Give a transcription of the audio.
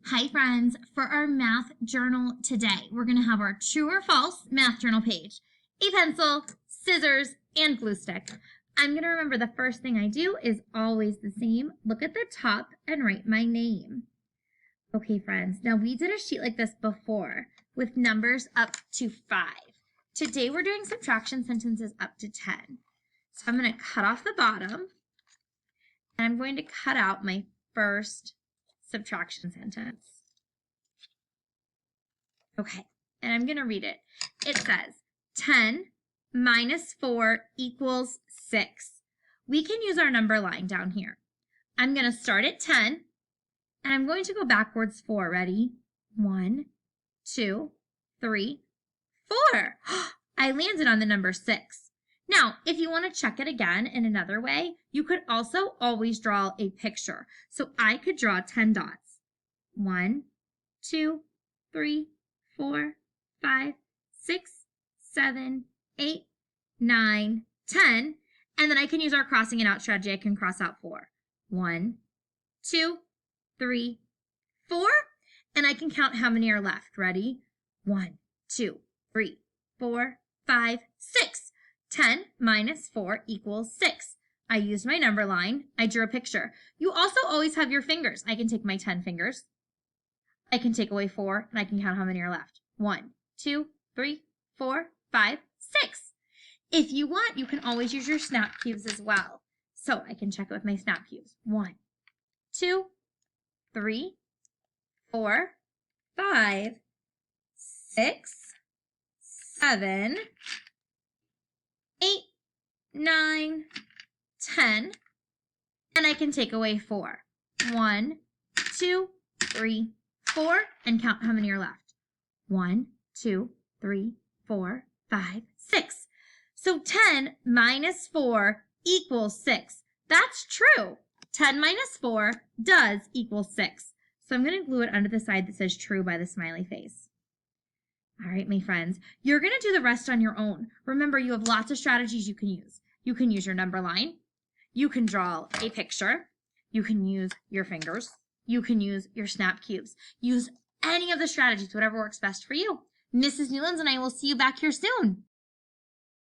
Hi friends, for our math journal today, we're going to have our true or false math journal page, a pencil, scissors, and glue stick. I'm going to remember the first thing I do is always the same. Look at the top and write my name. Okay friends, now we did a sheet like this before with numbers up to 5. Today we're doing subtraction sentences up to 10. So I'm going to cut off the bottom and I'm going to cut out my first subtraction sentence. Okay, and I'm going to read it. It says 10 minus 4 equals 6. We can use our number line down here. I'm going to start at 10, and I'm going to go backwards 4. Ready? 1, 2, 3, 4. I landed on the number 6. Now, if you want to check it again in another way, you could also always draw a picture. So I could draw 10 dots. 1, 2, 3, 4, 5, 6, 7, 8, 9, 10. And then I can use our crossing it out strategy. I can cross out 4. 1, 2, 3, 4. And I can count how many are left. Ready? 1, 2, 3, 4, 5, 6. 10 minus 4 equals 6. I used my number line. I drew a picture. You also always have your fingers. I can take my 10 fingers. I can take away 4, and I can count how many are left. 1, 2, 3, 4, 5, 6. If you want, you can always use your snap cubes as well. So I can check it with my snap cubes. 1, 2, 3, 4, 5, 6, 7, 8, 9, 10, and I can take away 4. 1, 2, 3, 4, and count how many are left. 1, 2, 3, 4, 5, 6. So 10 minus 4 equals 6. That's true. 10 minus 4 does equal 6. So I'm going to glue it under the side that says true by the smiley face. All right, my friends, you're going to do the rest on your own. Remember, you have lots of strategies you can use. You can use your number line. You can draw a picture. You can use your fingers. You can use your snap cubes. Use any of the strategies, whatever works best for you. Mrs. Newlands and I will see you back here soon.